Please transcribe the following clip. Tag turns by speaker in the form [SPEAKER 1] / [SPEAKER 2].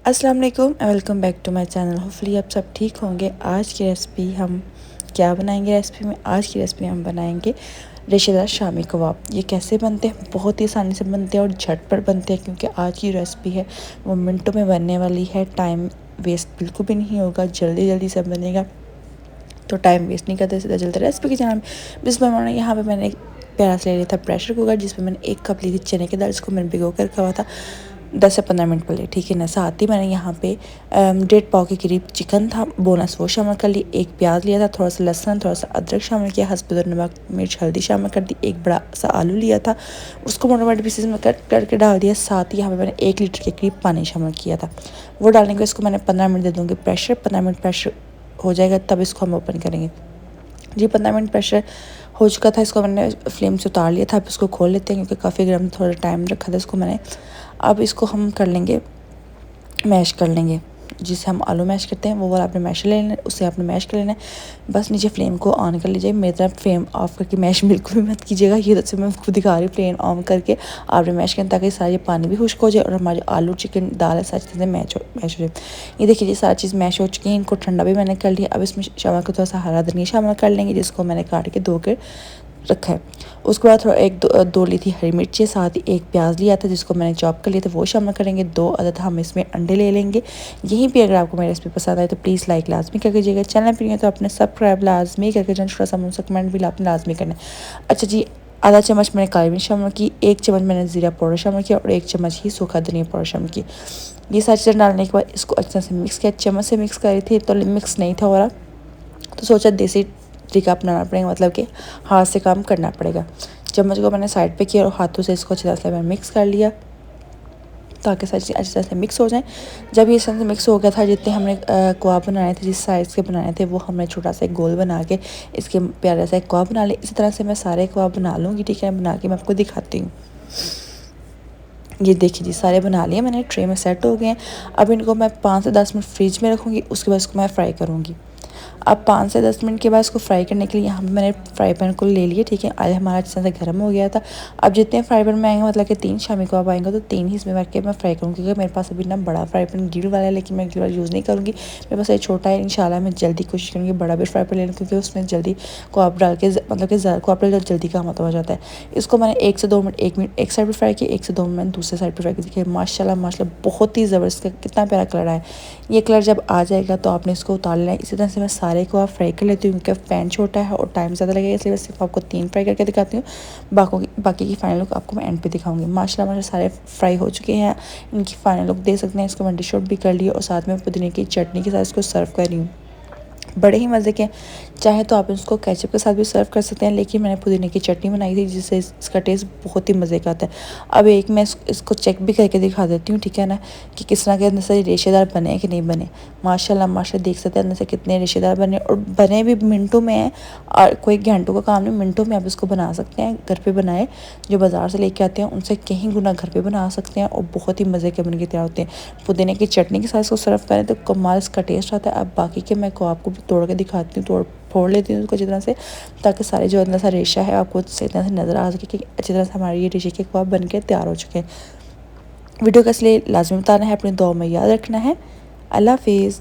[SPEAKER 1] अस्सलाम वालेकुम and welcome back to my channel. Hopefully आप सब ठीक होंगे। आज की रेसिपी हम क्या बनाएंगे? रेसिपी में आज की रेसिपी हम बनाएंगे रेशेदार शामी कबाब। ये कैसे बनते हैं? बहुत ही आसानी से बनते हैं और झटपट बनते हैं, क्योंकि आज की रेसिपी है वो मिनटों में बनने वाली है। टाइम वेस्ट बिल्कुल भी नहीं होगा, जल्दी जल्दी से बनेगा, तो टाइम वेस्ट नहीं करते, सीधा चलते रेसिपी की जान। जिसमें यहाँ पर मैंने एक प्यारा से ले लिया था प्रेशर कुकर, जिसमें मैंने 1 कप ली थी चने की दाल, जिसको मैंने भिगो कर रखा हुआ था 10 से 15 मिनट पहले, ठीक है ना। साथ ही मैंने यहाँ पे 1.5 पाव के करीब चिकन था, बोनस वो शामिल कर ली। 1 प्याज लिया था, थोड़ा सा लहसुन, थोड़ा सा अदरक शामिल किया, हस्ब नमक मिर्च हल्दी शामिल कर दी। 1 बड़ा सा आलू लिया था, उसको मोटे मोटे पीसेस में कट करके डाल दिया। साथ ही यहाँ पे मैंने 1 लीटर के करीब पानी शामिल किया था। वो डालने के इसको मैंने 15 मिनट दे दूँगी प्रेशर। 15 मिनट प्रेशर हो जाएगा तब इसको हम ओपन करेंगे। जी 15 मिनट प्रेशर हो चुका था, इसको मैंने फ्लेम से उतार लिया था। अब इसको खोल लेते हैं, क्योंकि काफ़ी गर्म थोड़ा टाइम रखा था इसको मैंने। अब इसको हम कर लेंगे, मैश कर लेंगे। जिसे हम आलू मैश करते हैं वो वाला आपने मैशर ले लेना है, उससे आपने मैश कर लेना है। बस नीचे फ्लेम को ऑन कर लीजिए। मेरी तरफ फ्लेम ऑफ करके मैश बिल्कुल भी मत कीजिएगा। ये तो मैं खुद दिखा रही हूँ, फ्लेम ऑन करके आपने मैश करना, ताकि सारा ये पानी भी खुश्क हो जाए और हमारे आलू चिकन दाल है सारी चीज़ें मैश हो जाए। ये देखिए जी, सारी चीज़ मैश हो चुकी है। इनको ठंडा भी मैंने कर लिया। अब इसमें शामिल को थोड़ा सा हरा धनिया शामिल कर लेंगे, जिसको मैंने काट के धो कर रखा है। उसके बाद थोड़ा दो ली थी हरी मिर्ची, साथ ही 1 प्याज लिया था जिसको मैंने चॉप कर लिया था, वो शामिल करेंगे। 2 अदद हम इसमें अंडे ले लेंगे। यहीं पे अगर आपको मेरी रेसिपी पसंद आए तो प्लीज़ लाइक लाजमी कर दीजिएगा। चैनल पर नहीं है तो अपने सब्सक्राइब लाजमी करके जाए, थोड़ा सा मुझसे कमेंट भी आपने लाजमी करना है। अच्छा जी, आधा चम्मच मैंने काली मिर्च शामिल की, 1 चम्मच मैंने ज़ीरा पाउडर शामिल किया और 1 चम्मच ही सूखा धनिया पाउडर शामिल की। ये सारी चीज़ें डालने के बाद इसको अच्छे से मिक्स किया। चम्मच से मिक्स करी थी तो मिक्स नहीं था हो रहा, तो सोचा देसी तरीका अपनाना पड़ेगा, मतलब कि हाथ से काम करना पड़ेगा। चम्मच को मैंने साइड पे किया और हाथों से इसको अच्छी तरह से मैंने मिक्स कर लिया, ताकि सारी चीज़ें अच्छी तरह से मिक्स हो जाएं। जब ये इस तरह से मिक्स हो गया था, जितने हमने कबाब बनाए थे, जिस साइज़ के बनाए थे, वो हमने छोटा सा एक गोल बना के इसके प्यारा सा एक कबाब बना लिया। इसी तरह से मैं सारे कबाब बना लूँगी, ठीक है। बना के मैं आपको दिखाती हूँ। ये देखिए जी, सारे बना लिए मैंने, ट्रे में सेट हो गए हैं। अब इनको मैं 5 से 10 मिनट फ्रिज में रखूँगी, उसके बाद इसको मैं फ्राई करूँगी। अब 5 से 10 मिनट के बाद इसको फ्राई करने के लिए यहाँ पे मैंने फ्राई पैन को ले लिया, ठीक है। ऑयल हमारा अच्छे से गर्म हो गया था। अब जितने फ्राई पैन में आएंगे, मतलब कि 3 शामी कबाब आएंगे, तो 3 ही इसमें रख के मैं फ्राई करूँगी, क्योंकि मेरे पास अभी ना बड़ा फ्राई पैन ग्रिल वाला है, लेकिन मैं ग्रिल वाला यूज़ नहीं करूँगी। मेरे पास ये छोटा है। इंशाल्लाह मैं जल्दी कोशिश करूँगी बड़ा भी फ्राई पैन ले लूँ, क्योंकि उसमें जल्दी कबाब डाल के, मतलब कि कबाब डाल जल्दी काम हो जाता है। इसको मैंने 1 से 2 मिनट, 1 मिनट एक साइड पर फ्राई किया, 1 से 2 मिनट दूसरे साइड पर फ्राई किया। देखिए माशाल्लाह माशाल्लाह बहुत ही ज़बरदस्त, कितना प्यारा कलर है। ये कलर जब आ जाएगा तो आपने इसको उतार लेना है। इसी तरह से मैं सारे को आप फ्राई कर लेती हूँ, क्योंकि पैन छोटा है और टाइम ज़्यादा लगेगा, इसलिए मैं सिर्फ आपको 3 फ्राई करके दिखाती हूँ। बाकी की फाइनल लुक आपको मैं एंड पे दिखाऊंगी। माशाल्लाह सारे फ्राई हो चुके हैं। इनकी फाइनल लुक देख सकते हैं। इसको मैं डिश आउट भी कर लिया और साथ में पुदीने की चटनी के साथ इसको सर्व कर रही हूँ। बड़े ही मज़े के, चाहे तो आप इसको केचप के साथ भी सर्व कर सकते हैं, लेकिन मैंने पुदीने की चटनी बनाई थी, जिससे इसका टेस्ट बहुत ही मज़े का आता है। अब एक मैं इसको चेक भी करके दिखा देती हूँ, ठीक है ना, कि किस तरह के अंदर से रेशेदार बने कि नहीं बने। माशाल्लाह माशाल्लाह देख सकते हैं अंदर से कितने रेशेदार बने, और बने भी मिनटों में हैं। और कोई घंटों का काम नहीं, मिनटों में आप इसको बना सकते हैं। घर पर बनाए, जो बाज़ार से लेके आते हैं उनसे कहीं गुना घर पर बना सकते हैं, और बहुत ही मज़े के बन के तैयार होते हैं। पुदीने की चटनी के साथ इसको सर्व करें तो कमाल इसका टेस्ट आता है। अब बाकी के मैं को आपको तोड़ के दिखाती हूँ, फोड़ लेती हूँ उसको अच्छी तरह से, ताकि सारे जो अंदर सा रेशा है आपको सही तरह से नज़र आ सके कि अच्छी तरह से हमारे ये रेशे के कबाब बन के तैयार हो चुके हैं। वीडियो का इसलिए लाजमी बताना है, अपनी दुआ में याद रखना है। अल्लाह हाफिज़।